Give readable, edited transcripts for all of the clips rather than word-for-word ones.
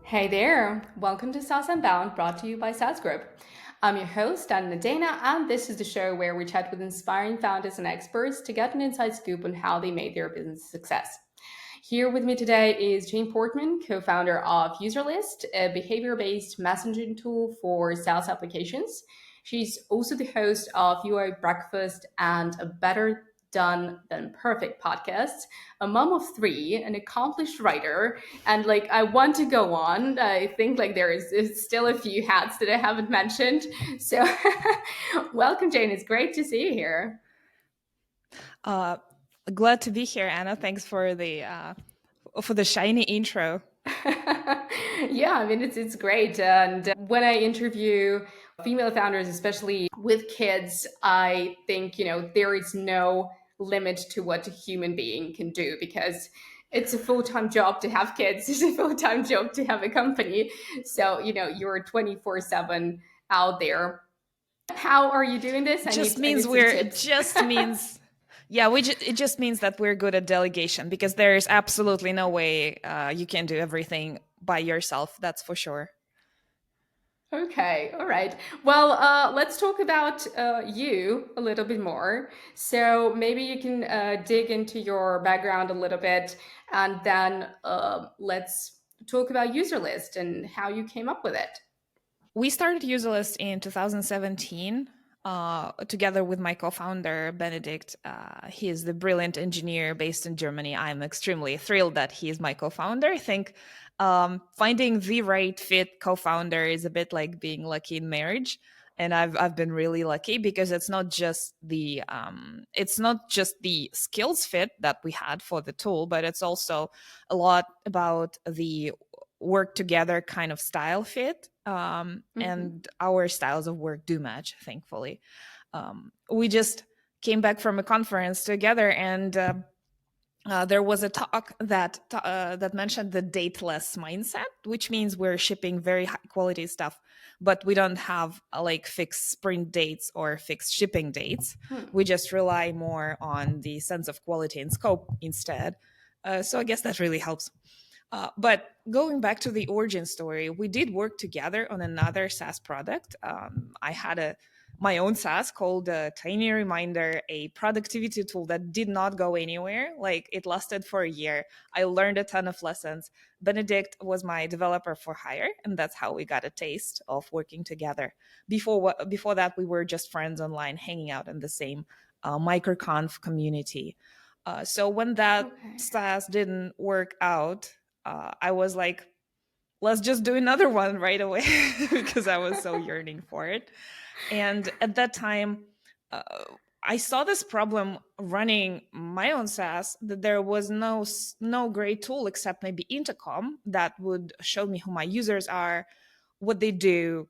Hey there, welcome to saas.unbound, brought to you by saas.group. I'm your host, Anna Dana, and this is the show where we chat with inspiring founders and experts to get an inside scoop on how they made their business a success. Here with me today is Jane Portman, co-founder of Userlist, a behavior-based messaging tool for sales applications. She's also the host of UI Breakfast and a Better Done Than Perfect podcast, a mom of three, an accomplished writer, and I want to go on. I think there is still a few hats that I haven't mentioned. So, welcome, Jane. It's great to see you here. Uh, Glad to be here, Anna. Thanks for the shiny intro. Yeah, I mean it's great. And when I interview female founders, especially with kids, I think there is no limit to what a human being can do because it's a full-time job to have kids. It's a full-time job to have a company. So you're 24/7 out there. How are you doing this? Just I means need some we're it tips. just means yeah, it just means that we're good at delegation because there is absolutely no way you can do everything by yourself. That's for sure. Okay, all right. Well, let's talk about you a little bit more. So maybe you can dig into your background a little bit, and then let's talk about Userlist and how you came up with it. We started Userlist in 2017 together with my co-founder Benedict. He is the brilliant engineer based in Germany. I'm extremely thrilled that he is my co-founder. I think finding the right fit co-founder is a bit like being lucky in marriage, and I've been really lucky because it's not just the skills fit that we had for the tool, but it's also a lot about the work together kind of style fit. Hmm. And our styles of work do match, thankfully. We just came back from a conference together, and there was a talk that mentioned the dateless mindset, which means we're shipping very high quality stuff, but we don't have like fixed sprint dates or fixed shipping dates. Hmm. We just rely more on the sense of quality and scope instead. So I guess that really helps. But going back to the origin story, we did work together on another SaaS product. I had my own SaaS called Tiny Reminder, a productivity tool that did not go anywhere. Like it lasted for a year. I learned a ton of lessons. Benedict was my developer for hire, and that's how we got a taste of working together. Before that, we were just friends online, hanging out in the same microconf community. So when that Okay. SaaS didn't work out, I was like, let's just do another one right away because I was so yearning for it. And at that time, uh, I saw this problem running my own SaaS that there was no great tool except maybe Intercom that would show me who my users are, what they do,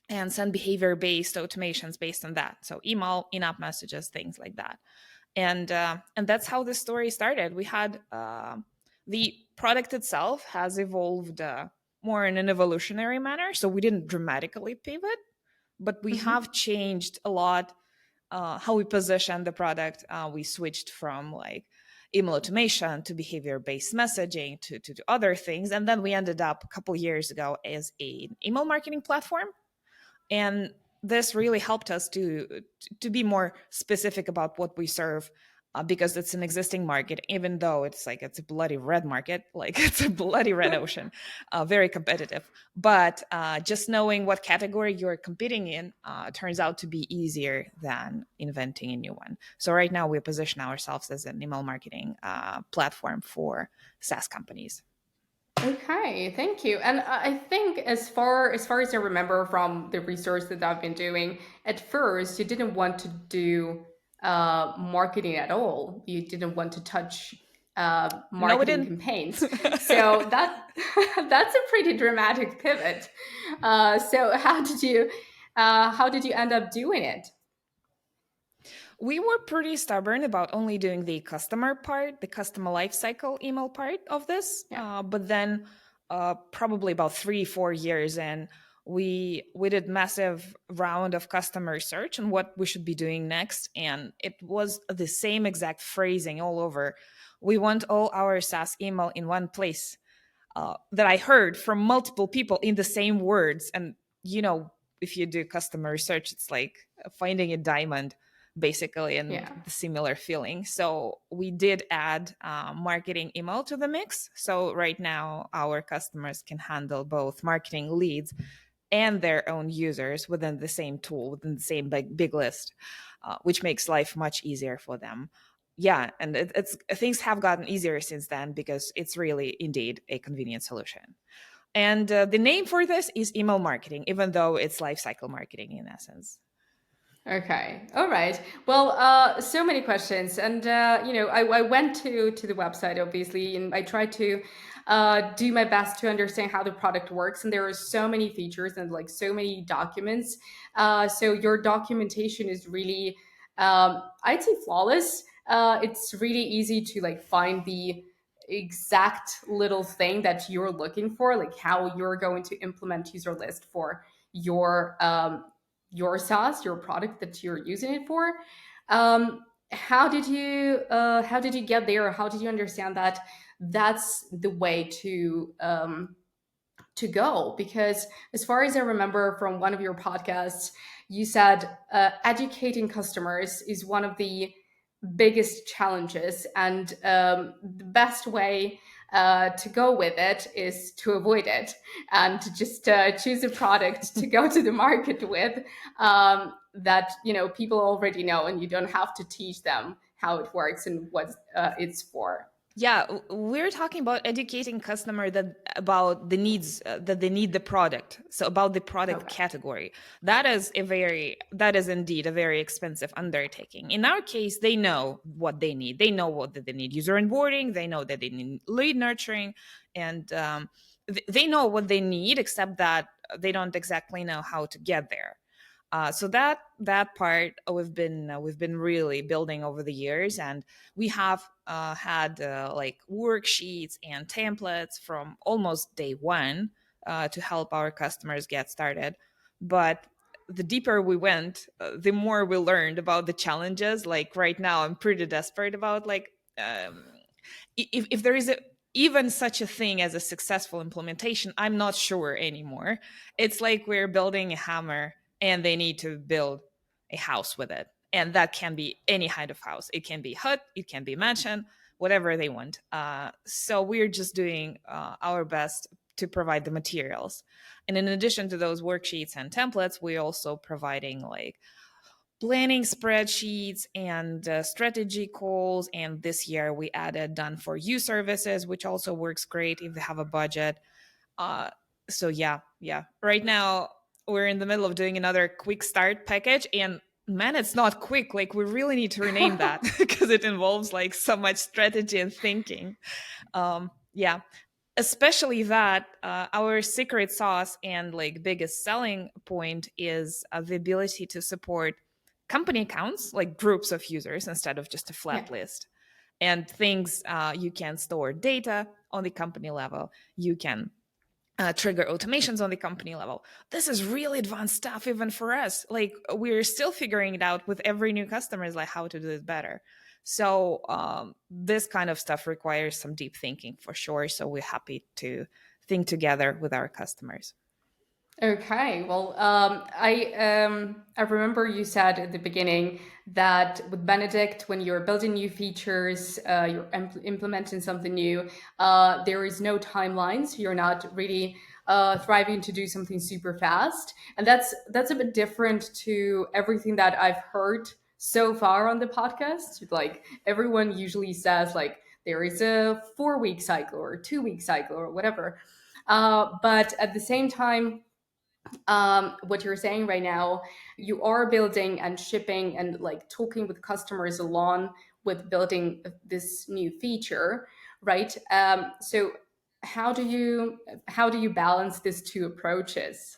and send behavior based automations based on that. So email, in-app messages, things like that. And that's how the story started. We had the product itself has evolved more in an evolutionary manner, so we didn't dramatically pivot, but we have Hmm. changed a lot how we position the product. We switched from like email automation to behavior based messaging to other things, and then we ended up a couple years ago as an email marketing platform. And this really helped us to be more specific about what we serve, because it's an existing market, even though it's a bloody red market, like it's a bloody red ocean, very competitive. But just knowing what category you're competing in turns out to be easier than inventing a new one. So right now we position ourselves as an email marketing platform for SaaS companies. Okay, thank you. And I think as far as I remember from the research that I've been doing, at first you didn't want to do marketing at all. You didn't want to touch No, we marketing didn't. campaigns. So that that's a pretty dramatic pivot. So how did you end up doing it? We were pretty stubborn about only doing the customer part, the customer lifecycle email part of this. Yeah. But then, probably about 3, 4 years in, we did massive round of customer research on what we should be doing next, and it was the same exact phrasing all over. We want all our SaaS email in one place. that I heard from multiple people in the same words. And, if you do customer research, it's like finding a diamond, basically, and Yeah. the similar feeling. So we did add marketing email to the mix. So right now, our customers can handle both marketing leads and their own users within the same tool, within the same big list, which makes life much easier for them. Yeah, and it's things have gotten easier since then because it's really indeed a convenient solution. And the name for this is email marketing, even though it's lifecycle marketing in essence. Okay. All right. Well, so many questions, and I went to the website obviously, and I tried to do my best to understand how the product works. And there are so many features and like so many documents. So your documentation is really, I'd say, flawless. It's really easy to like find the exact little thing that you're looking for, like how you're going to implement user list for your your SaaS, your product that you're using it for. How did you get there? Or how did you understand that that's the way to go? Because as far as I remember from one of your podcasts, you said educating customers is one of the biggest challenges, and the best way to go with it is to avoid it and to just choose a product to go to the market with, that people already know, and you don't have to teach them how it works and what it's for. Yeah, we're talking about educating customer that about the needs, that they need the product. So about the product Okay. category. That is indeed a very expensive undertaking. In our case, they know what they need. They know what that they need user onboarding. They know that they need lead nurturing, and they know what they need, except that they don't exactly know how to get there. So that part we've been really building over the years, and we have had like worksheets and templates from almost day one to help our customers get started. But the deeper we went, the more we learned about the challenges. Like right now, I'm pretty desperate about like if there is even such a thing as a successful implementation. I'm not sure anymore. It's like we're building a hammer and they need to build a house with it. And that can be any kind of house. It can be hut, it can be mansion, whatever they want. So we're just doing our best to provide the materials. And in addition to those worksheets and templates, we're also providing like planning spreadsheets and strategy calls. And this year we added done for you services, which also works great if they have a budget. uh, so yeah. Right now we're in the middle of doing another quick start package, and man, it's not quick. Like we really need to rename that because it involves like so much strategy and thinking. Yeah, especially that our secret sauce and like biggest selling point is the ability to support company accounts, like groups of users instead of just a Yeah. flat list. And things, you can store data on the company level, you can trigger automations on the company level. This is really advanced stuff even for us. Like we're still figuring it out with every new customer, is like how to do this better. So this kind of stuff requires some deep thinking for sure. So we're happy to think together with our customers. Okay, well, I remember you said at the beginning that with Benedict, when you're building new features, you're implementing something new, there is no timeline, so you're not really thriving to do something super fast, and that's a bit different to everything that I've heard so far on the podcast. Like everyone usually says, like there is a 4 week cycle or a 2 week cycle or whatever, but at the same time, what you're saying right now, you are building and shipping and like talking with customers along with building this new feature, right? So how do you balance these two approaches?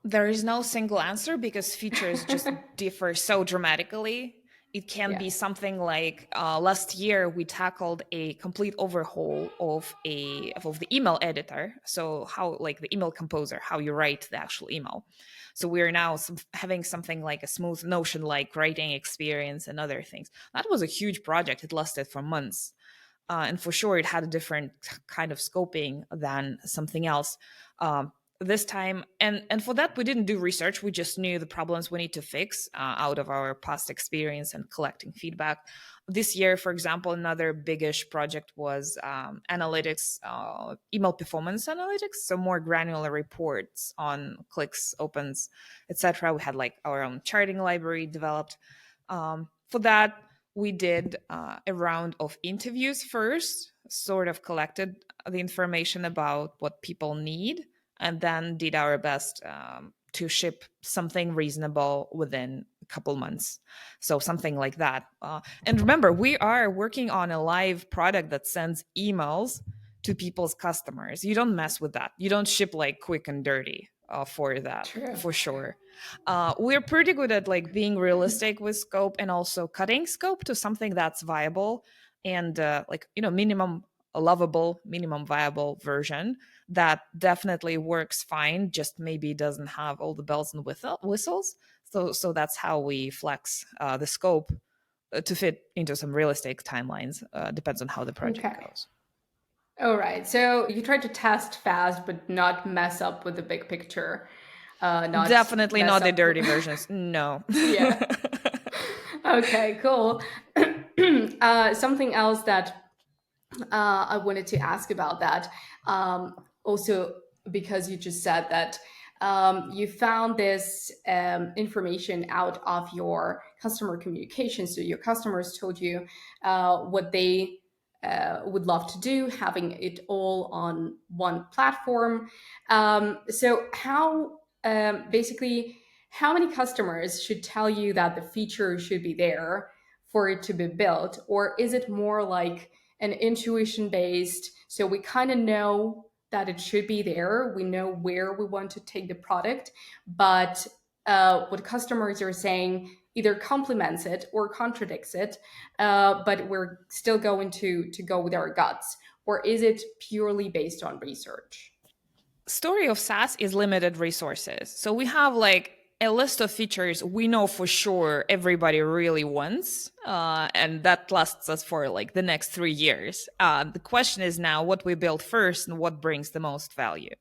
There is no single answer because features just differ so dramatically. It can Yeah, be something like last year we tackled a complete overhaul of the email editor. So how like the email composer, how you write the actual email. So we are now having something like a smooth Notion like writing experience and other things. That was a huge project. It lasted for months. And for sure, it had a different kind of scoping than something else. This time, and for that we didn't do research, we just knew the problems we need to fix out of our past experience and collecting feedback. This year, for example, another biggish project was analytics, email performance analytics, so more granular reports on clicks, opens, etc. We had like our own charting library developed. For that, we did a round of interviews first, sort of collected the information about what people need, and then did our best to ship something reasonable within a couple months. So something like that. And remember, we are working on a live product that sends emails to people's customers. You don't mess with that. You don't ship like quick and dirty for that, True. for sure. We're pretty good at like being realistic with scope and also cutting scope to something that's viable and like, minimum lovable, minimum viable version that definitely works fine, just maybe doesn't have all the bells and whistles. So that's how we flex the scope to fit into some realistic timelines. Depends on how the project Okay. goes. All right. So you try to test fast, but not mess up with the big picture. Not Definitely mess not the up. dirty versions. No. Yeah. Okay, cool. Something else that I wanted to ask about that. Also, because you just said that you found this information out of your customer communication. So your customers told you what they would love to do, having it all on one platform. So, how basically, how many customers should tell you that the feature should be there for it to be built? Or is it more like and intuition based? So we kind of know that it should be there. We know where we want to take the product, but what customers are saying either complements it or contradicts it. But we're still going to go with our guts, or is it purely based on research? Story of SaaS is limited resources. So we have like a list of features we know for sure everybody really wants, and that lasts us for like the next 3 years. The question is now what we build first and what brings the most value.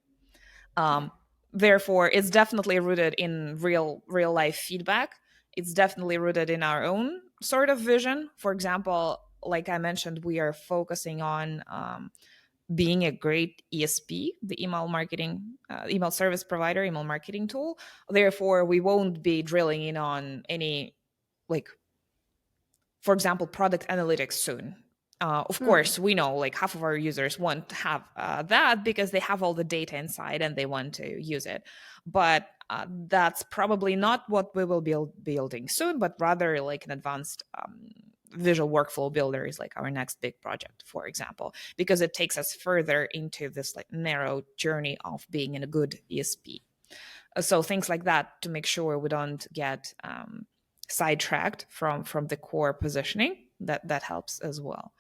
Um, Therefore, it's definitely rooted in real life feedback. It's definitely rooted in our own sort of vision. For example, like I mentioned, we are focusing on being a great ESP, the email marketing, email service provider, email marketing tool. Therefore, we won't be drilling in on any, like, for example, product analytics soon. Of Hmm. course, we know like half of our users want to have that because they have all the data inside and they want to use it. But that's probably not what we will be building soon, but rather like an advanced visual workflow builder is like our next big project, for example, because it takes us further into this like narrow journey of being in a good ESP. So things like that to make sure we don't get sidetracked from the core positioning, that helps as well.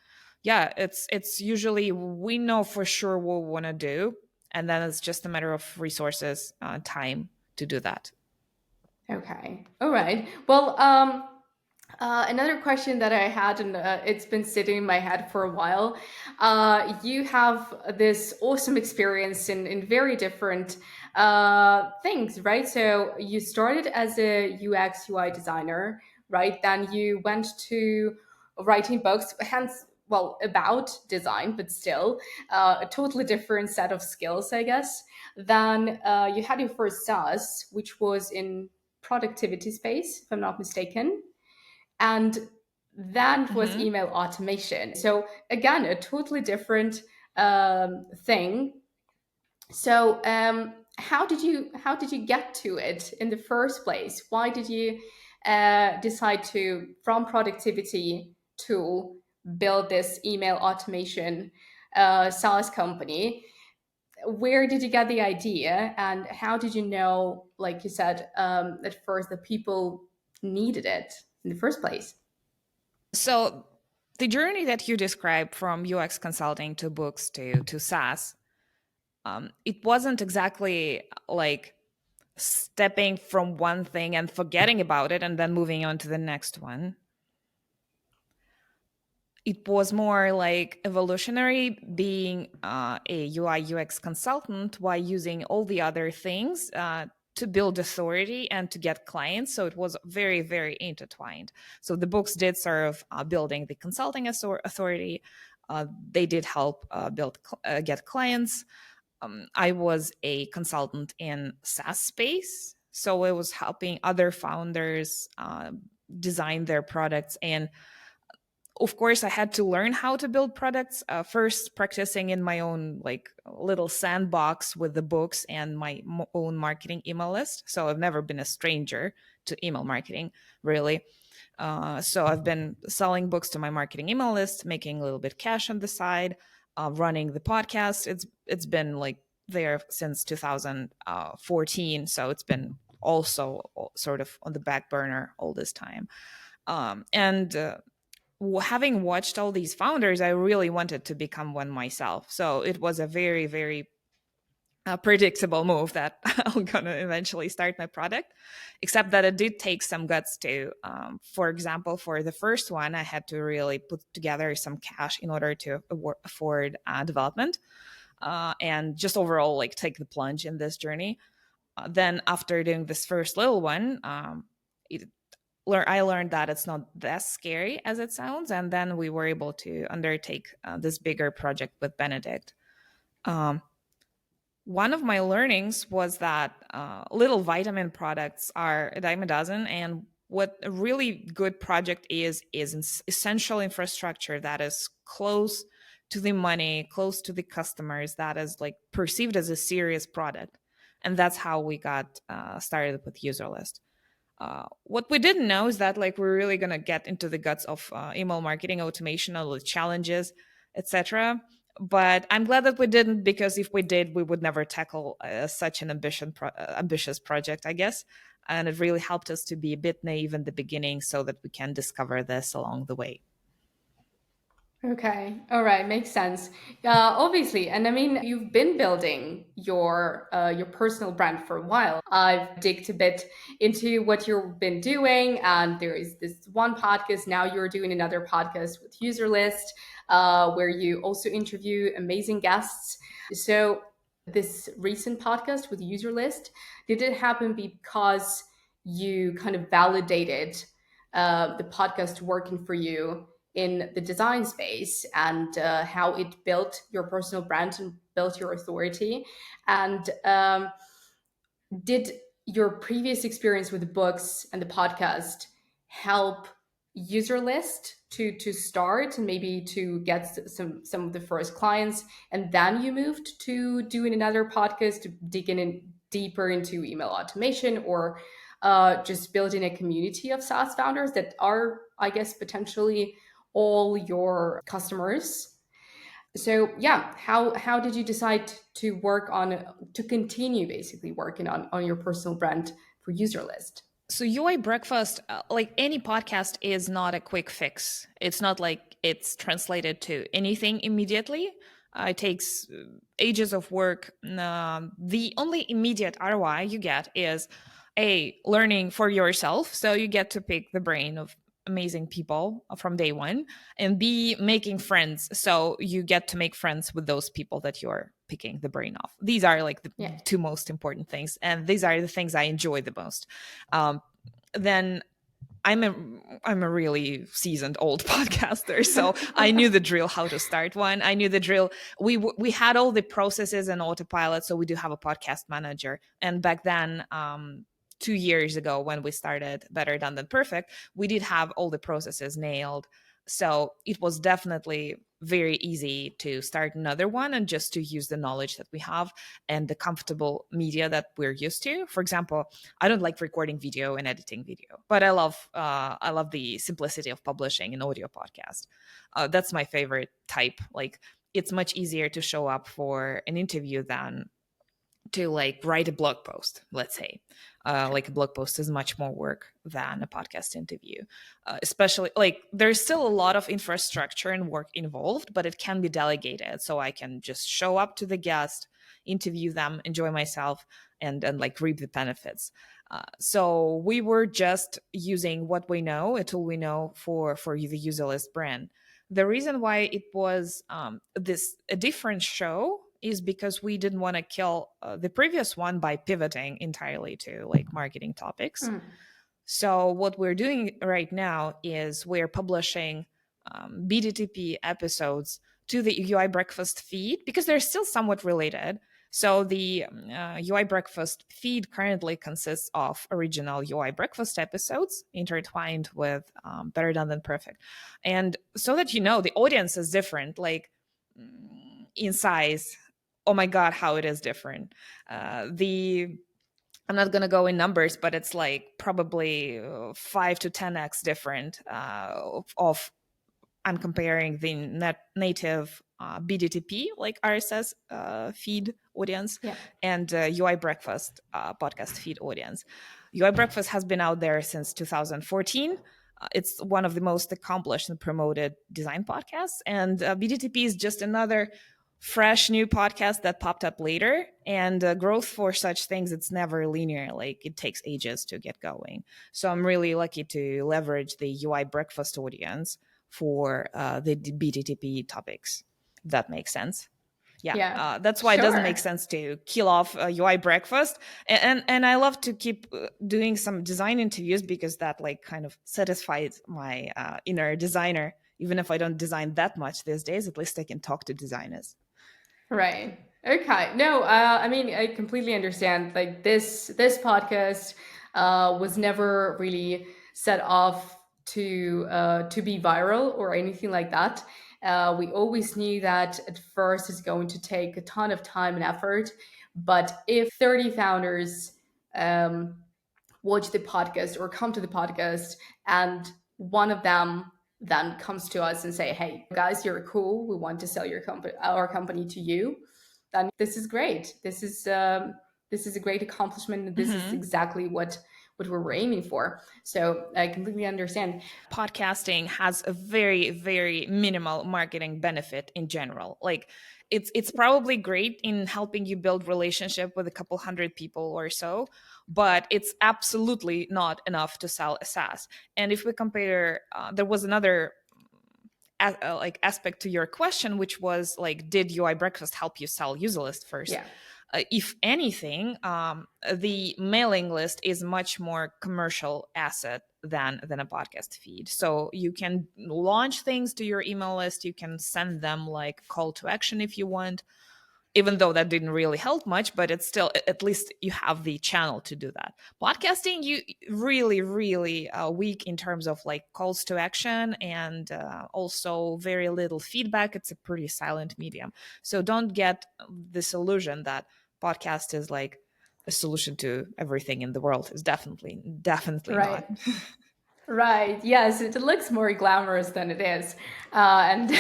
Yeah, it's usually we know for sure what we want to do, and then it's just a matter of resources, time to do that. Okay. All right. Well, another question that I had, and it's been sitting in my head for a while. You have this awesome experience in very different things, right? So you started as a UX UI designer, right? Then you went to writing books, hence, well, about design, but still a totally different set of skills, I guess. Then you had your first SaaS, which was in productivity space, if I'm not mistaken, and that was Hmm. email automation. So again, a totally different thing. So how did you get to it in the first place? Why did you decide to, from productivity tool, build this email automation SaaS company? Where did you get the idea, and how did you know, like you said at first, that people needed it in the first place? So the journey that you described from UX consulting to books to SaaS, it wasn't exactly like stepping from one thing and forgetting about it and then moving on to the next one. it was more like evolutionary, being a UI UX consultant while using all the other things to build authority and to get clients. So it was very, very intertwined. So the books did serve building the consulting authority. They did help get clients. I was a consultant in SaaS space. So it was helping other founders design their products. And of course, I had to learn how to build products, first practicing in my own like little sandbox with the books and my own marketing email list. So I've never been a stranger to email marketing, really. So I've been selling books to my marketing email list, making a little bit cash on the side, running the podcast. It's been like there since 2014, so it's been also sort of on the back burner all this time. And having watched all these founders, I really wanted to become one myself. So it was a very, very predictable move that I'm going to eventually start my product, except that it did take some guts to, for example, for the first one, I had to really put together some cash in order to afford development and just overall like take the plunge in this journey. Then after doing this first little one, it I learned that it's not that scary as it sounds, and then we were able to undertake this bigger project with Benedict. Um, One of my learnings was that little vitamin products are a dime a dozen, and what a really good project is essential infrastructure that is close to the money, close to the customers, that is like perceived as a serious product, and that's how we got started with Userlist. What we didn't know is that like we're really gonna get into the guts of email marketing automation, all the challenges, etc. But I'm glad that we didn't, because if we did, we would never tackle such an ambitious project, I guess. And it really helped us to be a bit naive in the beginning, so that we can discover this along the way. Okay. All right. Makes sense. Obviously, and I mean, you've been building your personal brand for a while. I've digged a bit into what you've been doing, and there is this one podcast. Now you're doing another podcast with Userlist, where you also interview amazing guests. So this recent podcast with Userlist, did it happen because you kind of validated the podcast working for you in the design space, and how it built your personal brand and built your authority? And did your previous experience with the books and the podcast help Userlist to start and maybe to get some of the first clients, and then you moved to doing another podcast to dig in deeper into email automation, or just building a community of SaaS founders that are, I guess, potentially all your customers? So yeah, how did you decide to work on, to continue basically working on your personal brand for Userlist? So UI breakfast, like any podcast, is not a quick fix. It's not like it's translated to anything immediately. It takes ages of work. The only immediate ROI you get is a learning for yourself, so you get to pick the brain of amazing people from day one, and b making friends, so you get to make friends with those people that you're picking the brain of. These are like the Yeah. two most important things, and these are the things I enjoy the most. um, then I'm a really seasoned old podcaster, so I knew the drill how to start one. I knew the drill. We had all the processes and autopilot, so we do have a podcast manager. And back then, 2 years ago when we started Better Done Than Perfect, we did have all the processes nailed. So it was definitely very easy to start another one and just to use the knowledge that we have and the comfortable media that we're used to. For example, I don't like recording video and editing video, but I love the simplicity of publishing an audio podcast. That's my favorite type. Like, it's much easier to show up for an interview than to like write a blog post, let's say. Like, a blog post is much more work than a podcast interview. Especially, like, there's still a lot of infrastructure and work involved, but it can be delegated, so I can just show up to the guest, interview them, enjoy myself, and like reap the benefits. So we were just using what we know, a tool we know for the Userlist brand. The reason why it was this a different show is because we didn't want to kill the previous one by pivoting entirely to like marketing topics. Mm. So what we're doing right now is we're publishing BDTP episodes to the UI Breakfast feed because they're still somewhat related. So the UI Breakfast feed currently consists of original UI Breakfast episodes intertwined with Better Done Than Perfect. And so that you know, the audience is different, like in size. Oh my God, how it is different. The I'm not going to go in numbers, but it's like probably 5 to 10x different of I'm comparing the native BDTP, like RSS feed audience, Yeah. and UI Breakfast podcast feed audience. UI Breakfast has been out there since 2014. It's one of the most accomplished and promoted design podcasts. And BDTP is just another fresh new podcast that popped up later. And growth for such things, it's never linear. Like it takes ages to get going. So I'm really lucky to leverage the UI Breakfast audience for the BTTP topics. If that makes sense. Yeah, Yeah. that's why it doesn't make Sure. sense to kill off UI breakfast. And I love to keep doing some design interviews because that like kind of satisfies my inner designer. Even if I don't design that much these days, at least I can talk to designers. Right. Okay. No, I mean, I completely understand. Like this podcast was never really set off to be viral or anything like that. We always knew that at first it's going to take a ton of time and effort, but if 30 founders um, watch the podcast or come to the podcast and one of them then comes to us and say, hey guys, you're cool, we want to sell our company to you, then this is great. This is a great accomplishment. This is Mm-hmm. exactly what we're aiming for. So I completely understand. Podcasting has a very very minimal marketing benefit in general. Like it's probably great in helping you build relationship with a couple hundred people or so, but it's absolutely not enough to sell a SaaS. And if we compare, there was another like aspect to your question, which was like, did UI Breakfast help you sell Userlist first? Yeah. If anything, the mailing list is much more commercial asset than a podcast feed. So you can launch things to your email list. You can send them like call to action if you want, even though that didn't really help much, but it's still, at least you have the channel to do that. Podcasting, you really really weak in terms of like calls to action, and also very little feedback. It's a pretty silent medium. So don't get this illusion that podcast is like a solution to everything in the world. Is definitely not. Right. Right. Yes, it looks more glamorous than it is, and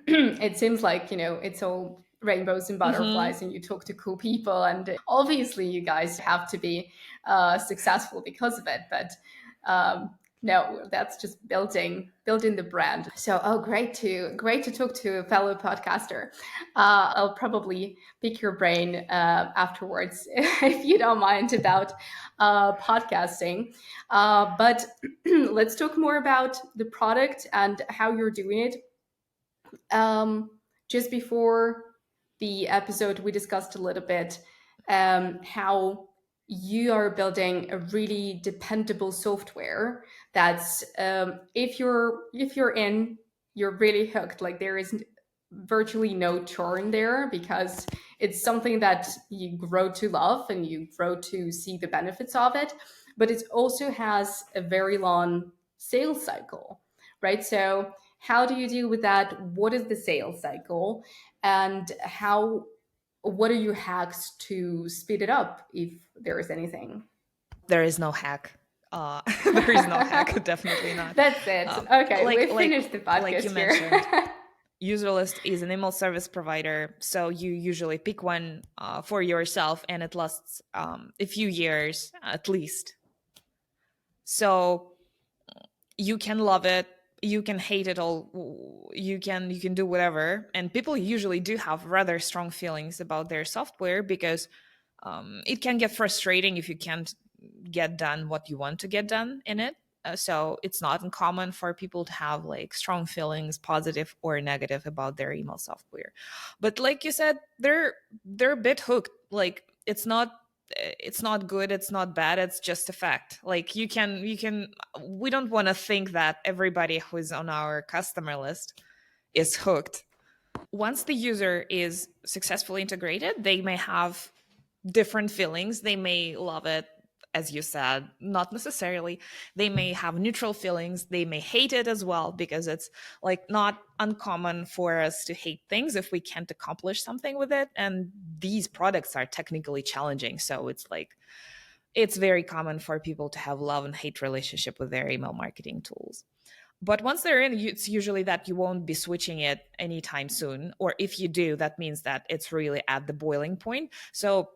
it seems like it's all rainbows and Hmm. butterflies, and you talk to cool people, and obviously you guys have to be successful because of it. But no, that's just building the brand. So, oh, great to talk to a fellow podcaster. I'll probably pick your brain afterwards if you don't mind about podcasting. But let's talk more about the product and how you're doing it. Just before the episode, we discussed a little bit how you are building a really dependable software that's if you're in, you're really hooked. Like there is virtually no churn there because it's something that you grow to love and you grow to see the benefits of it, but it also has a very long sales cycle, right? So how do you deal with that? What is the sales cycle, and how what are your hacks to speed it up if there is anything? There is no hack. There is no hack. Definitely not. That's it. Um, Okay, we like finished the you podcast here. mentioned, Userlist is an email service provider, so you usually pick one for yourself, and it lasts a few years at least. So you can love it, you can hate it all, you can do whatever. And people usually do have rather strong feelings about their software because it can get frustrating if you can't get done what you want to get done in it. So it's not uncommon for people to have like strong feelings, positive or negative, about their email software. But like you said, they're a bit hooked. Like it's not good, it's not bad, it's just a fact. Like you can we don't want to think that everybody who is on our customer list is hooked. Once the user is successfully integrated, they may have different feelings. They may love it, as you said, not necessarily. They may have neutral feelings. They may hate it as well, because it's like not uncommon for us to hate things if we can't accomplish something with it. And these products are technically challenging. So it's like, it's very common for people to have love and hate relationship with their email marketing tools. But once they're in, it's usually that you won't be switching it anytime soon. Or if you do, that means that it's really at the boiling point. So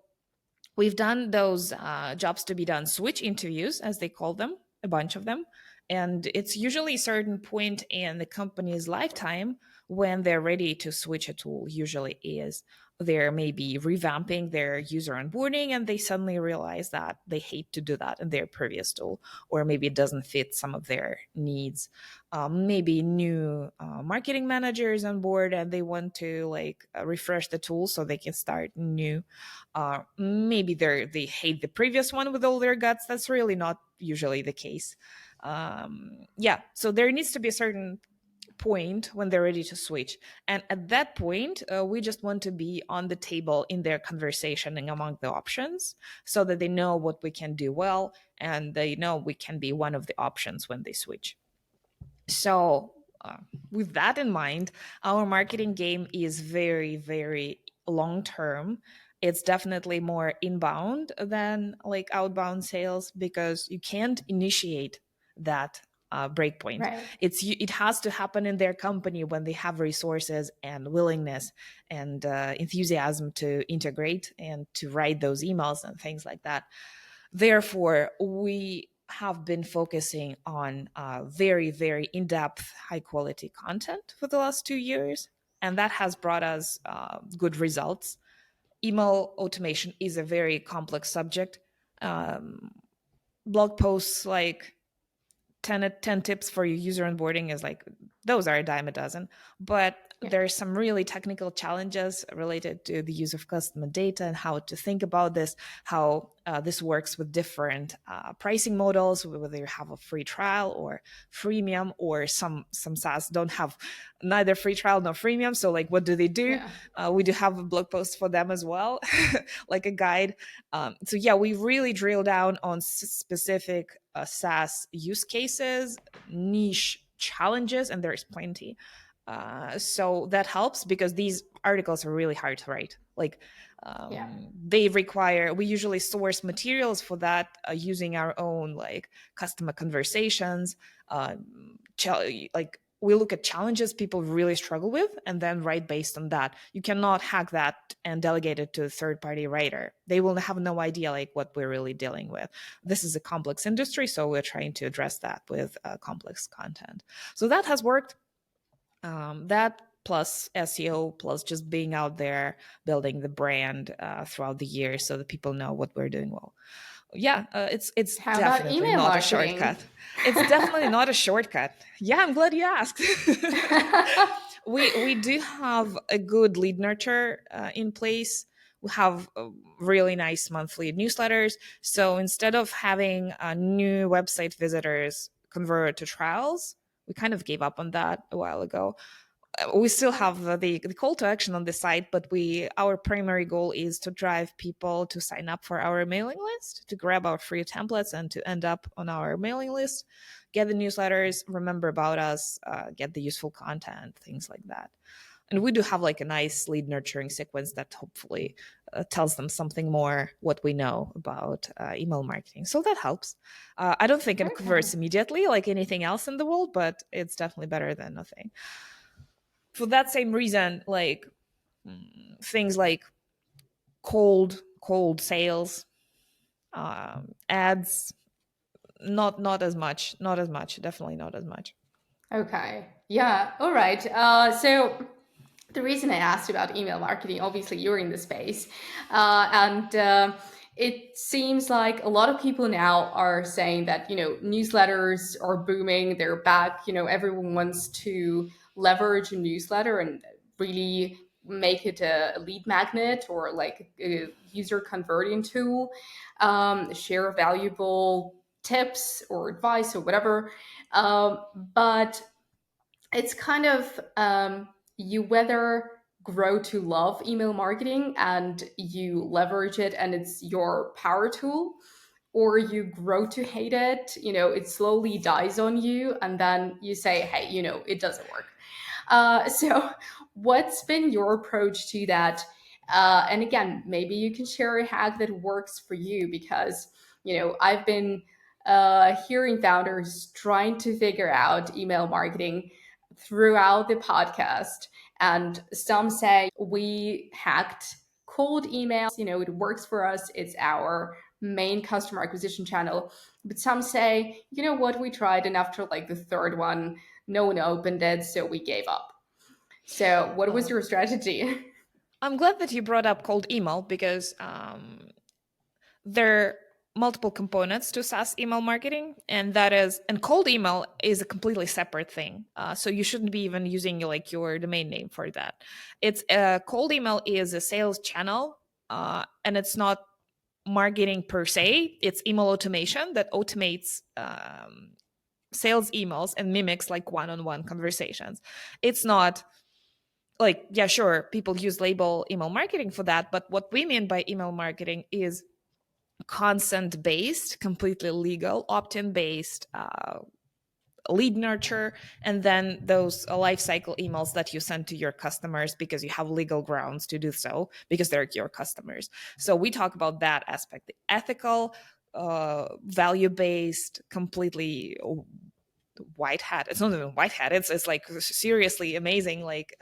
we've done those jobs to be done switch interviews, as they call them, a bunch of them. And it's usually a certain point in the company's lifetime when they're ready to switch a tool. Usually is they're maybe revamping their user onboarding and they suddenly realize that they hate to do that in their previous tool, or maybe it doesn't fit some of their needs. Maybe new marketing managers on board and they want to like refresh the tool so they can start new. Maybe they hate the previous one with all their guts. That's really not usually the case. Yeah, so there needs to be a certain point when they're ready to switch, and at that point, we just want to be on the table in their conversation and among the options, so that they know what we can do well, and they know we can be one of the options when they switch. So, with that in mind, our marketing game is very, very long term. It's definitely more inbound than like outbound sales, because you can't initiate that breakpoint. Right. It has to happen in their company when they have resources and willingness and enthusiasm to integrate and to write those emails and things like that. Therefore, we have been focusing on very, very in depth, high quality content for the last 2 years. And that has brought us good results. Email automation is a very complex subject. Um, Blog posts like 10 tips for your user onboarding is like, those are a dime a dozen. But Yeah. there's some really technical challenges related to the use of customer data and how to think about this, how this works with different pricing models, whether you have a free trial or freemium, or some SaaS don't have neither free trial nor freemium. So like, what do they do? Yeah. We do have a blog post for them as well, like a guide. So yeah, we really drill down on specific SaaS use cases, niche challenges, and there's plenty. So that helps, because these articles are really hard to write. Like Yeah. they require, we usually source materials for that using our own like customer conversations, like we look at challenges people really struggle with and then write based on that. You cannot hack that and delegate it to a third party writer. They will have no idea like what we're really dealing with. This is a complex industry, so we're trying to address that with complex content. So that has worked. That plus SEO, plus just being out there, building the brand throughout the year so that people know what we're doing well. Yeah, it's How about definitely email not a marketing? shortcut. It's definitely not a shortcut. Yeah, I'm glad you asked. We do have a good lead nurture in place. We have really nice monthly newsletters. So instead of having new website visitors convert to trials, we kind of gave up on that a while ago. We still have the call to action on the site, but our primary goal is to drive people to sign up for our mailing list, to grab our free templates and to end up on our mailing list, get the newsletters, remember about us, get the useful content, things like that. And we do have like a nice lead nurturing sequence that hopefully tells them something more what we know about email marketing. So that helps. I don't think it Okay. converts immediately like anything else in the world, but it's definitely better than nothing. For that same reason, like things like cold sales, ads, not as much, definitely not as much. Okay. Yeah. All right. So the reason I asked about email marketing, obviously you're in the space, and It seems like a lot of people now are saying that, newsletters are booming, they're back, everyone wants to leverage a newsletter and really make it a lead magnet or like a user converting tool, share valuable tips or advice or whatever. But it's kind of you whether grow to love email marketing and you leverage it and it's your power tool, or you grow to hate it, it slowly dies on you and then you say, hey, it doesn't work. So what's been your approach to that? And again, maybe you can share a hack that works for you, because I've been hearing founders trying to figure out email marketing throughout the podcast. And some say we hacked cold emails, it works for us, it's our main customer acquisition channel. But some say, you know what, we tried, and after like the third one, no one opened it, so we gave up. So, what was Oh, your strategy? I'm glad that you brought up cold email because there are multiple components to SaaS email marketing, and cold email is a completely separate thing. So you shouldn't be even using like your domain name for that. It's cold email is a sales channel, and it's not marketing per se. It's email automation that automates sales emails and mimics like one-on-one conversations. It's not like, yeah, sure, people use label email marketing for that, but what we mean by email marketing is consent based, completely legal, opt-in based, lead nurture, and then those life cycle emails that you send to your customers because you have legal grounds to do so because they're your customers. So we talk about that aspect, the ethical, value based, completely white hat. It's not even white hat. It's like seriously amazing, like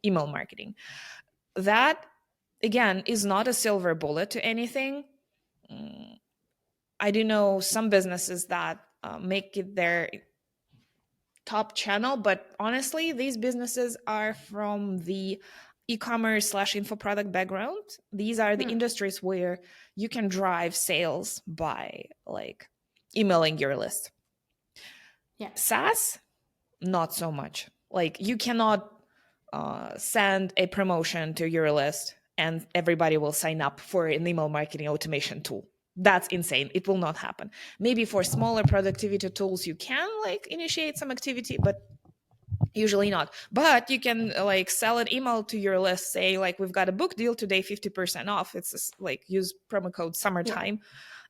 email marketing. That again is not a silver bullet to anything. Mm, I do know some businesses that make it their top channel, but honestly, these businesses are from the e-commerce slash info product background. These are the Hmm. industries where you can drive sales by like emailing your list. Yeah. SaaS, not so much. Like you cannot send a promotion to your list and everybody will sign up for an email marketing automation tool. That's insane. It will not happen. Maybe for smaller productivity tools, you can like initiate some activity, but usually not. But you can like sell an email to your list, say like we've got a book deal today, 50% off. It's just, like use promo code Yeah. summertime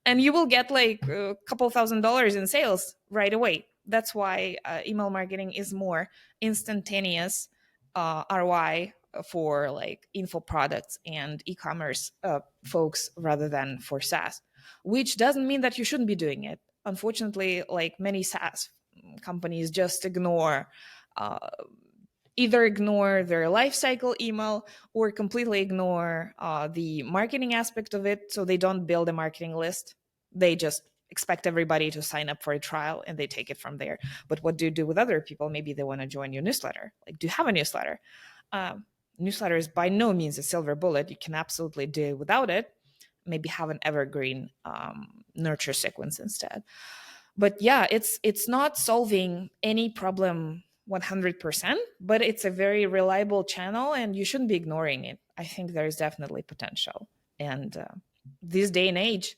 and you will get like a couple $1,000s in sales right away. That's why email marketing is more instantaneous ROI for like info products and e-commerce folks rather than for SaaS, which doesn't mean that you shouldn't be doing it. Unfortunately, like many SaaS companies just uh, either ignore their lifecycle email or completely ignore the marketing aspect of it. So they don't build a marketing list. They just expect everybody to sign up for a trial and they take it from there. But what do you do with other people? Maybe they want to join your newsletter. Like, do you have a newsletter? Um, Newsletter is by no means a silver bullet. You can absolutely do without it. Maybe have an evergreen nurture sequence instead. But yeah, it's not solving any problem 100%, but it's a very reliable channel and you shouldn't be ignoring it. I think there's definitely potential. And this day and age,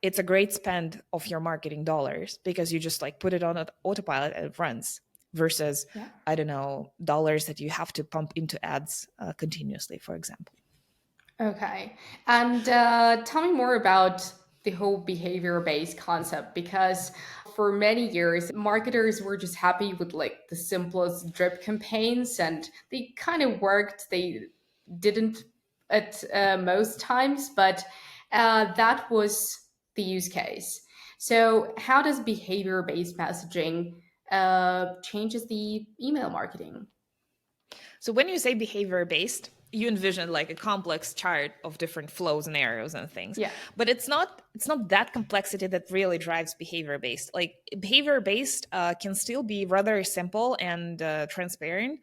it's a great spend of your marketing dollars because you just like put it on autopilot and it runs versus, Yeah. I don't know, dollars that you have to pump into ads continuously, for example. Okay. And tell me more about the whole behavior based concept, because for many years, marketers were just happy with like the simplest drip campaigns and they kind of worked. They didn't at most times, but that was the use case. So, how does behavior based messaging changes the email marketing? So when you say behavior based, you envision like a complex chart of different flows and arrows and things. Yeah. But it's not that complexity that really drives behavior based. Like behavior based can still be rather simple and transparent.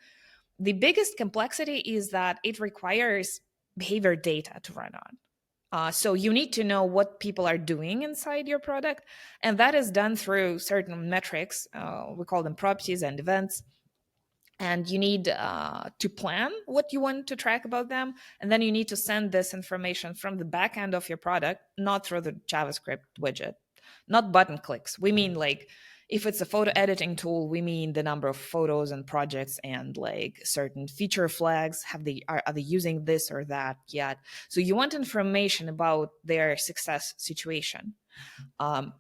The biggest complexity is that it requires behavior data to run on. So you need to know what people are doing inside your product, and that is done through certain metrics. We call them properties and events, and you need to plan what you want to track about them, and then you need to send this information from the back end of your product, not through the JavaScript widget, not button clicks. We mean like if it's a photo editing tool, we mean the number of photos and projects and like certain feature flags. Are they using this or that yet? So you want information about their success situation. um,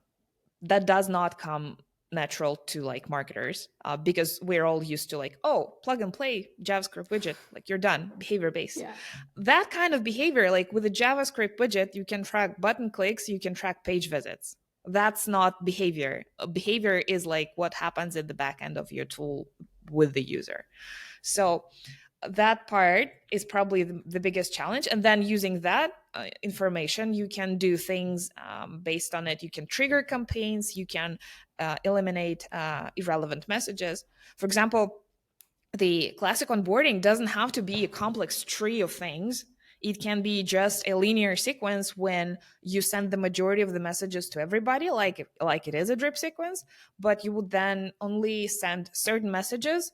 that does not come natural to like marketers, because we're all used to like, oh, plug and play JavaScript widget, like you're done, behavior based. Yeah. That kind of behavior, like with a JavaScript widget, you can track button clicks, you can track page visits. That's not behavior. Behavior is like what happens at the back end of your tool with the user. So that part is probably the biggest challenge. And then using that information, you can do things based on it. You can trigger campaigns, you can eliminate irrelevant messages. For example, the classic onboarding doesn't have to be a complex tree of things. It can be just a linear sequence when you send the majority of the messages to everybody, like it is a drip sequence, but you would then only send certain messages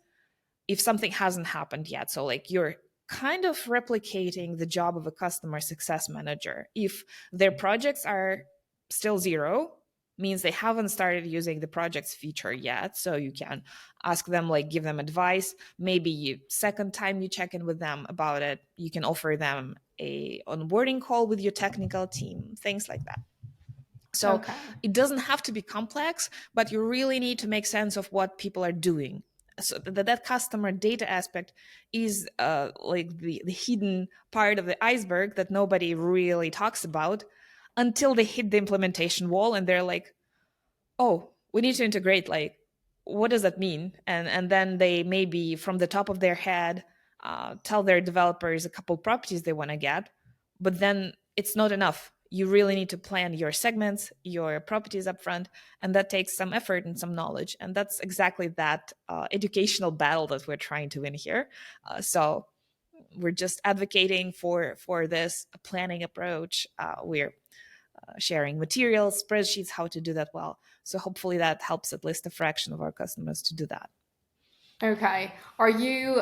if something hasn't happened yet. So like you're kind of replicating the job of a customer success manager. If their projects are still zero, means they haven't started using the project's feature yet. So you can ask them, like give them advice. Maybe second time you check in with them about it, you can offer them a onboarding call with your technical team, things like that. So Okay. it doesn't have to be complex, but you really need to make sense of what people are doing. So that customer data aspect is like the hidden part of the iceberg that nobody really talks about until they hit the implementation wall and they're like, oh, we need to integrate, like what does that mean? And then they maybe from the top of their head tell their developers a couple properties they want to get, but then it's not enough. You really need to plan your segments, your properties up front, and that takes some effort and some knowledge. And that's exactly that educational battle that we're trying to win here. So we're just advocating for this planning approach. We're sharing materials, spreadsheets, how to do that well. So hopefully that helps at least a fraction of our customers to do that. Okay. Are you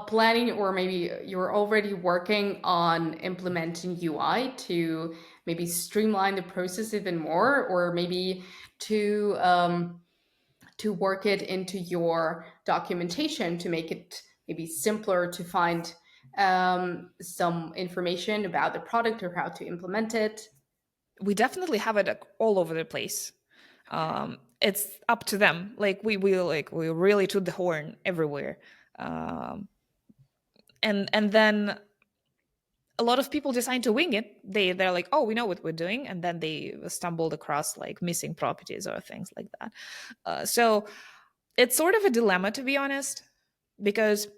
planning, or maybe you're already working on implementing UI to maybe streamline the process even more, or maybe to work it into your documentation to make it maybe simpler to find some information about the product or how to implement it? We definitely have it all over the place. It's up to them. Like we really toot the horn everywhere. And then a lot of people decide to wing it. They're like, oh, we know what we're doing, and then they stumbled across like missing properties or things like that. So it's sort of a dilemma, to be honest, because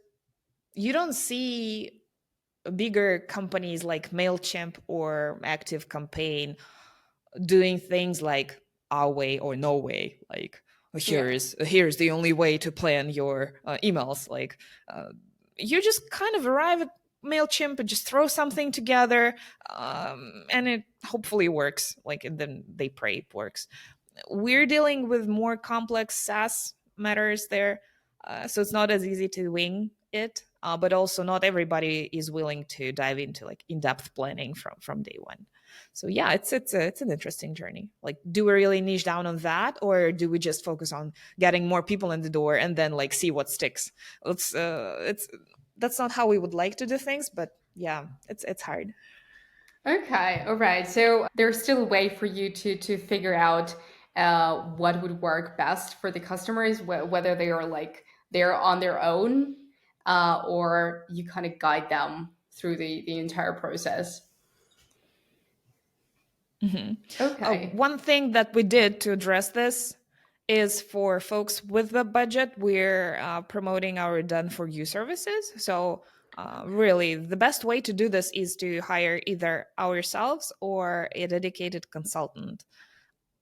you don't see bigger companies like MailChimp or Active Campaign doing things like our way or no way. Like Yeah. here's the only way to plan your emails. Like you just kind of arrive at MailChimp and just throw something together, and it hopefully works. Like, and then they pray it works. We're dealing with more complex SaaS matters there, so it's not as easy to wing it. But also, not everybody is willing to dive into like in-depth planning from day one. So yeah, it's an interesting journey. Like, do we really niche down on that, or do we just focus on getting more people in the door and then like see what sticks? It's that's not how we would like to do things, but yeah, it's hard. Okay, all right. So there's still a way for you to figure out what would work best for the customers, whether they are like they're on their own, or you kind of guide them through the entire process. Mhm. Okay. One thing that we did to address this is for folks with the budget, we're promoting our done for you services. So, really, the best way to do this is to hire either ourselves or a dedicated consultant.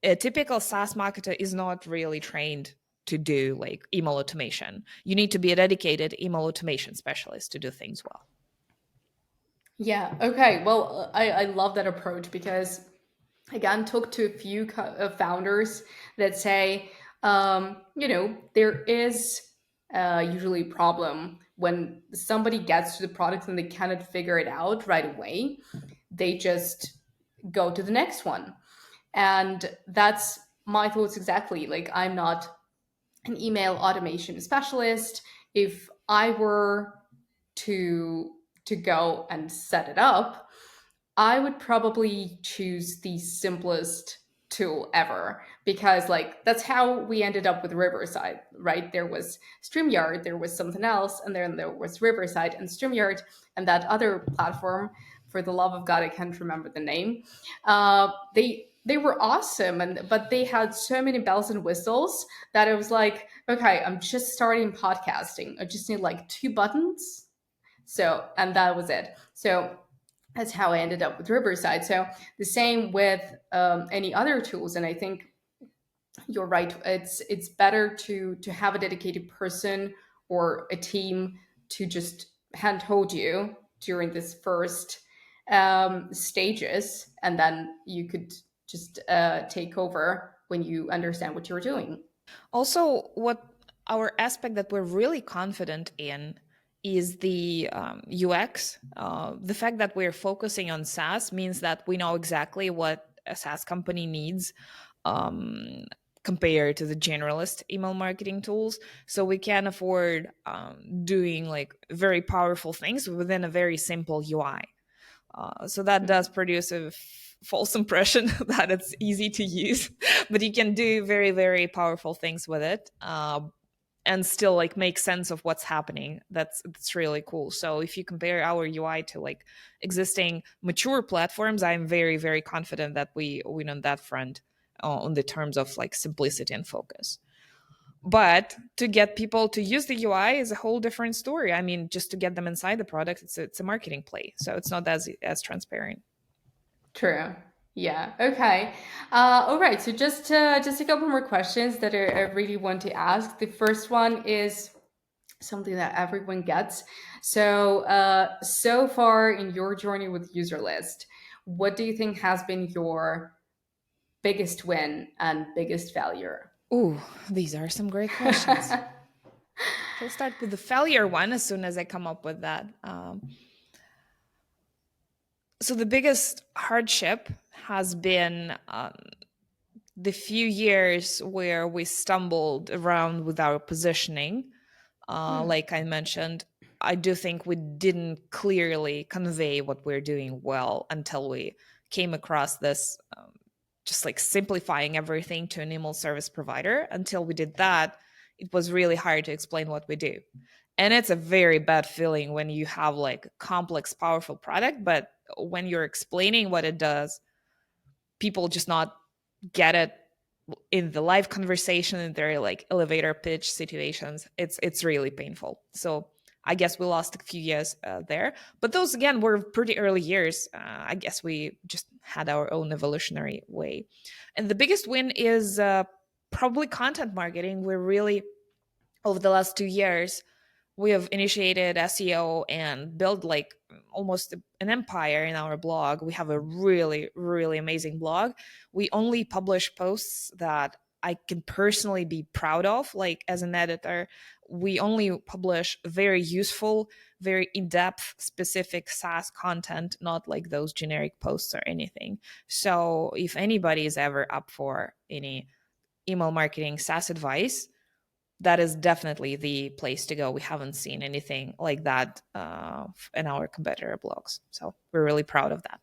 A typical SaaS marketer is not really trained to do like email automation. You need to be a dedicated email automation specialist to do things well. Yeah. Okay. Well, I love that approach because, again, talk to a few founders that say, there is usually a problem when somebody gets to the product and they cannot figure it out right away. They just go to the next one. And that's my thoughts exactly. Like, I'm not an email automation specialist. If I were to go and set it up, I would probably choose the simplest tool ever, because like that's how we ended up with Riverside, right? There was StreamYard, there was something else, and then there was Riverside and StreamYard and that other platform. For the love of God, I can't remember the name. They were awesome, and but they had so many bells and whistles that it was like, okay, I'm just starting podcasting. I just need like two buttons. So, and that was it. So that's how I ended up with Riverside. So the same with any other tools, and I think you're right. It's better to have a dedicated person or a team to just handhold you during this first stages, and then you could just take over when you understand what you're doing. Also, what our aspect that we're really confident in is the UX. The fact that we're focusing on SaaS means that we know exactly what a SaaS company needs, um, compared to the generalist email marketing tools. So we can afford doing like very powerful things within a very simple UI. So that does produce a false impression that it's easy to use, but you can do very, very powerful things with it. And still like make sense of what's happening. That's really cool. So if you compare our UI to like existing mature platforms, I'm very, very confident that we win on that front, on the terms of like simplicity and focus. But to get people to use the UI is a whole different story. I mean, just to get them inside the product, it's a marketing play, so it's not as transparent. True. Yeah. Okay. All right. So just a couple more questions that I really want to ask. The first one is something that everyone gets. So so far in your journey with Userlist, what do you think has been your biggest win and biggest failure? Ooh, these are some great questions. I'll start with the failure one as soon as I come up with that. So the biggest hardship has been the few years where we stumbled around with our positioning. Like I mentioned, I do think we didn't clearly convey what we're doing well until we came across this, just like simplifying everything to an email service provider. Until we did that, it was really hard to explain what we do. And it's a very bad feeling when you have like a complex, powerful product, but when you're explaining what it does, people just not get it in the live conversation, in their like elevator pitch situations. It's really painful. So I guess we lost a few years there, but those again were pretty early years. I guess we just had our own evolutionary way. And the biggest win is probably content marketing. We're really, over the last 2 years, we have initiated SEO and built like almost an empire in our blog. We have a really, really amazing blog. We only publish posts that I can personally be proud of. Like as an editor, we only publish very useful, very in depth, specific SaaS content, not like those generic posts or anything. So if anybody is ever up for any email marketing SaaS advice, that is definitely the place to go. We haven't seen anything like that in our competitor blogs. So we're really proud of that.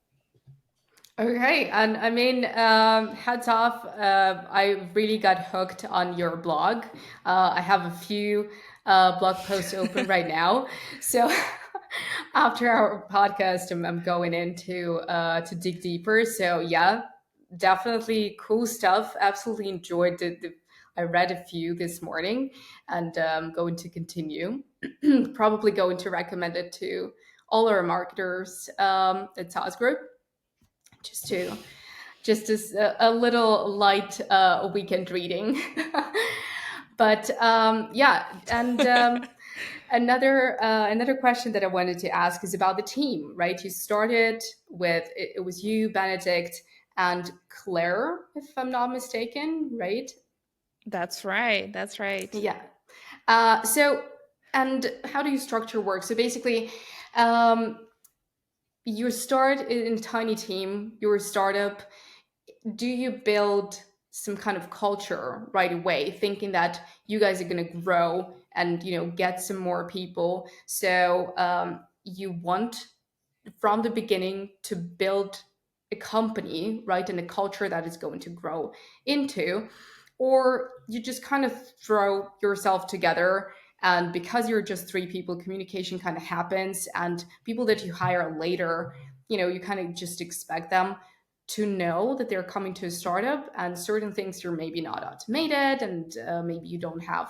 Okay, and I mean, hats off. I really got hooked on your blog. I have a few blog posts open right now. So after our podcast, I'm going in to dig deeper. So yeah, definitely cool stuff. Absolutely enjoyed the I read a few this morning, and going to continue. Probably going to recommend it to all our marketers at saas Group, just to just as a little light weekend reading. But yeah, and Another question that I wanted to ask is about the team, right? You started with it was you, Benedict, and Claire, if I'm not mistaken, right? That's right. That's right. Yeah. So, and how do you structure work? So basically, um, you start in a tiny team, you're a startup. Do you build some kind of culture right away, thinking that you guys are going to grow and get some more people? So you want from the beginning to build a company, right, and a culture that is going to grow into, or you just kind of throw yourself together, and because you're just three people, communication kind of happens, and people that you hire later, you kind of just expect them to know that they're coming to a startup, and certain things you're maybe not automated, and maybe you don't have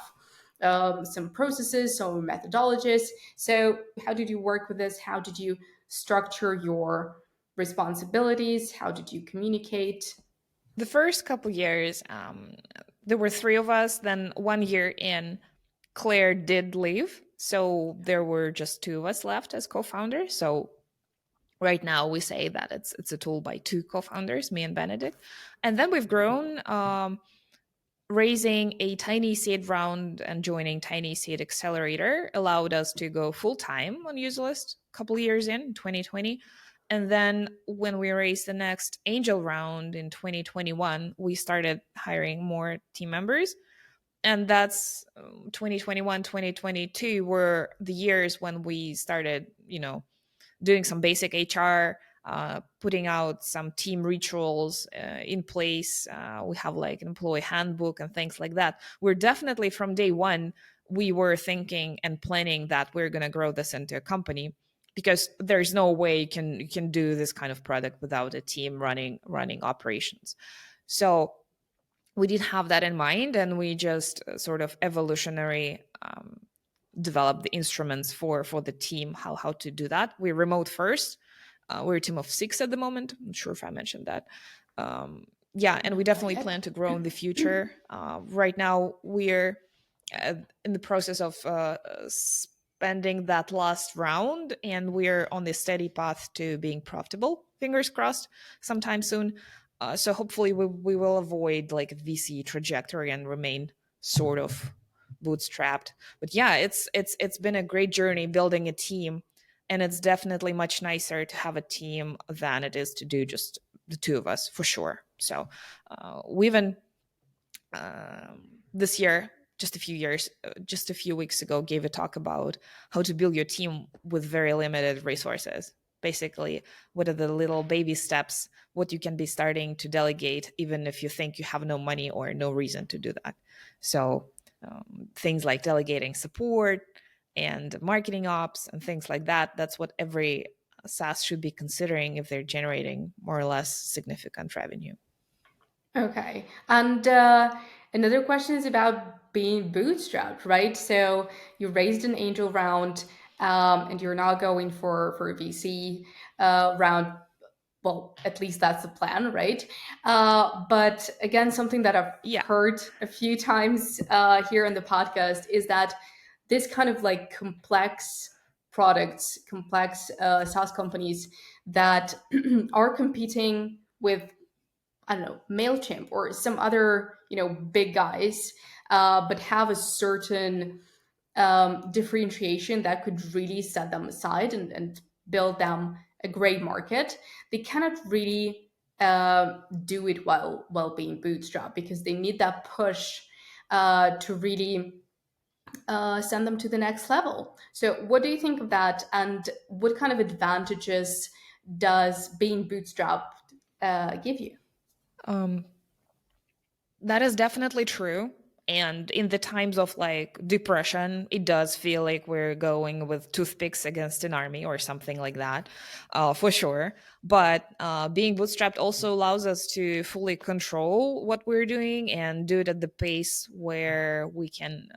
some processes, some methodologies. So how did you work with this? How did you structure your responsibilities? How did you communicate? The first couple years, there were three of us. Then 1 year in, Claire did leave. So there were just two of us left as co-founders. So right now we say that it's a tool by two co-founders, me and Benedict. And then we've grown. Raising a tiny seed round and joining tiny seed accelerator allowed us to go full time on Userlist a couple of years in 2020. And then when we raised the next angel round in 2021, we started hiring more team members. And that's 2021, 2022 were the years when we started, doing some basic HR, putting out some team rituals in place. We have like an employee handbook and things like that. We're definitely from day one, we were thinking and planning that we're going to grow this into a company, because there's no way you can do this kind of product without a team running operations. So we did have that in mind, and we just sort of evolutionary develop the instruments for the team, how to do that. We're remote first. We're a team of six at the moment. I'm not sure if I mentioned that. Yeah, and we Not definitely yet. plan to grow in the future. Right now, we're in the process of spending that last round, and we're on the steady path to being profitable. Fingers crossed, sometime soon. So hopefully, we will avoid like VC trajectory and remain sort of bootstrapped. But yeah, it's been a great journey building a team, and it's definitely much nicer to have a team than it is to do just the two of us, for sure. So we even this year, just a few weeks ago, gave a talk about how to build your team with very limited resources. Basically, what are the little baby steps, what you can be starting to delegate, even if you think you have no money or no reason to do that. So things like delegating support and marketing ops and things like that. That's what every SaaS should be considering if they're generating more or less significant revenue. Okay. And another question is about being bootstrapped, right? So you raised an angel round, and you're now going for a VC round. Well, at least that's the plan, right? But again, something that I've Yeah. heard a few times here in the podcast is that this kind of like complex products, complex SaaS companies that are competing with, I don't know, MailChimp or some other, big guys, but have a certain differentiation that could really set them aside, and build them a great market. They cannot really do it while being bootstrapped, because they need that push to really send them to the next level. So, what do you think of that? And what kind of advantages does being bootstrapped give you? Um, That is definitely true. And in the times of like depression, it does feel like we're going with toothpicks against an army or something like that, for sure. But being bootstrapped also allows us to fully control what we're doing and do it at the pace where we can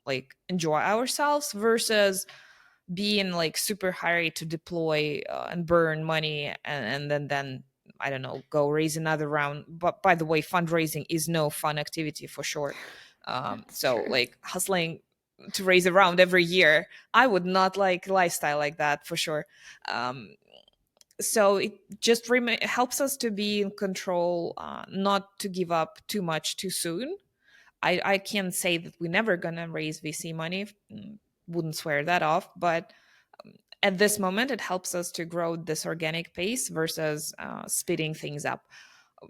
like enjoy ourselves, versus be in like super hurry to deploy and burn money, and then I don't know, go raise another round. But by the way, fundraising is no fun activity for sure. That's So true. like hustling to raise a round every year. I would not like a lifestyle like that for sure. Um, so it just helps us to be in control, not to give up too much too soon. I can't say that we're never gonna raise VC money. Wouldn't swear that off, but at this moment, it helps us to grow this organic pace versus speeding things up.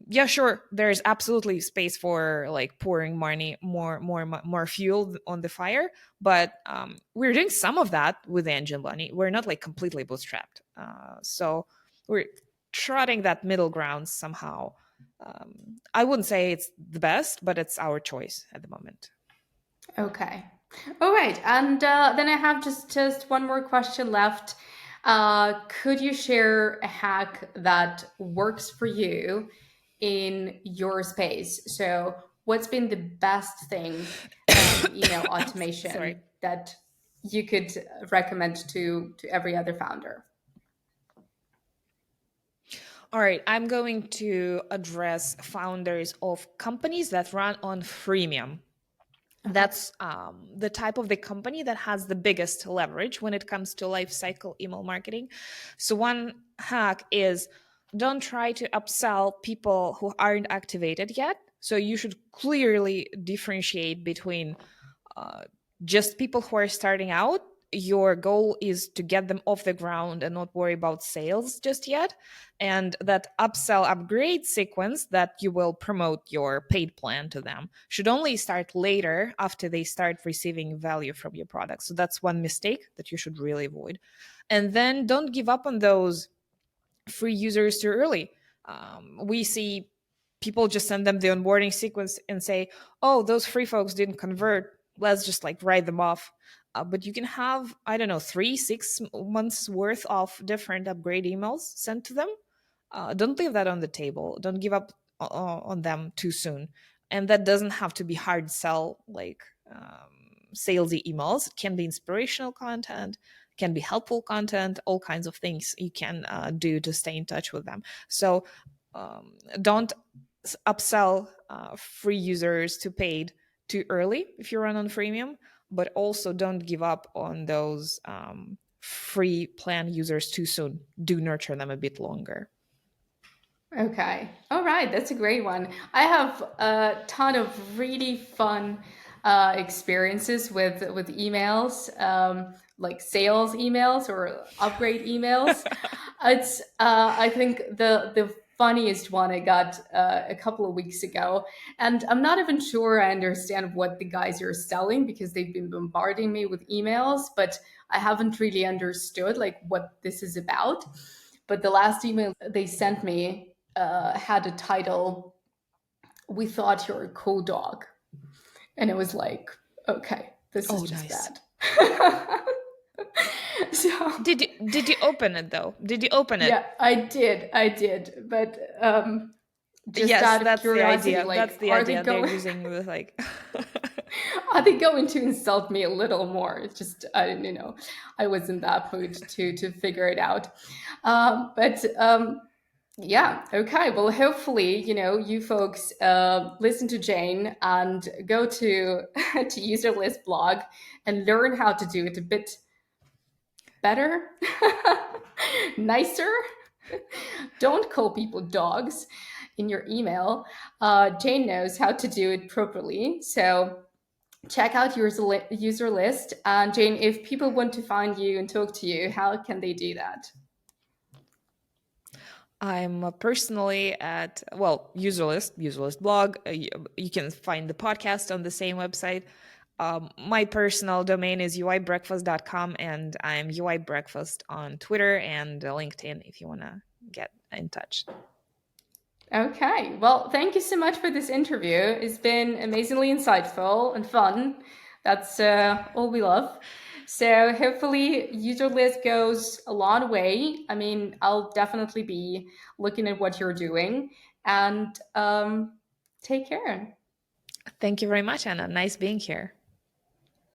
Yeah, sure, there's absolutely space for like pouring money, more fuel on the fire, but we're doing some of that with engine money. We're not like completely bootstrapped, so we're trotting that middle ground somehow. I wouldn't say it's the best, but it's our choice at the moment. Okay. All right. And then I have just one more question left. Could you share a hack that works for you in your space? So, what's been the best thing in email Sorry. automation that you could recommend to every other founder? All right, I'm going to address founders of companies that run on freemium. Okay. That's the type of the company that has the biggest leverage when it comes to life cycle email marketing. So one hack is, don't try to upsell people who aren't activated yet. So you should clearly differentiate between uh, just people who are starting out. Your goal is to get them off the ground and not worry about sales just yet. And that upsell upgrade sequence that you will promote your paid plan to them should only start later after they start receiving value from your product. So that's one mistake that you should really avoid. And then don't give up on those free users too early. We see people just send them the onboarding sequence and say, "Oh, those free folks didn't convert. Let's just like write them off." But you can have, I don't know, 3 6 months worth of different upgrade emails sent to them. Don't leave that on the table. Don't give up on them too soon. And that doesn't have to be hard sell like salesy emails. It can be inspirational content, can be helpful content, all kinds of things you can do to stay in touch with them. So don't upsell free users to paid too early if you run on freemium, but also don't give up on those free plan users too soon. Do nurture them a bit longer. Okay. All right. That's a great one. I have a ton of really fun experiences with emails, like sales emails or upgrade emails. It's I think the funniest one I got a couple of weeks ago, and I'm not even sure I understand what the guys are selling because they've been bombarding me with emails, but I haven't really understood like what this is about. But the last email they sent me had a title, "We thought you're a cool dog." And it was like, okay, this is Oh, just nice. bad. So, Did you open it though? Did you open it? yeah, I did. I did. But just Yes, out of that's the curiosity, idea. That's like, the idea. They're using the like. are they going to insult me a little more? It's just, I didn't, I was in that mood to figure it out. But Yeah. Okay. Well, hopefully, you folks listen to Jane and go to to Userlist blog and learn how to do it a bit better, nicer. Don't call people dogs in your email. Jane knows how to do it properly. So check out Userlist. And Jane, if people want to find you and talk to you, how can they do that? I'm personally at, well, Userlist blog. You can find the podcast on the same website. My personal domain is uibreakfast.com, and I'm uibreakfast on Twitter and LinkedIn if you want to get in touch. Okay. Well, thank you so much for this interview. It's been amazingly insightful and fun. That's all we love. So hopefully user list goes a long way. I mean, I'll definitely be looking at what you're doing and take care. Thank you very much, Anna. Nice being here.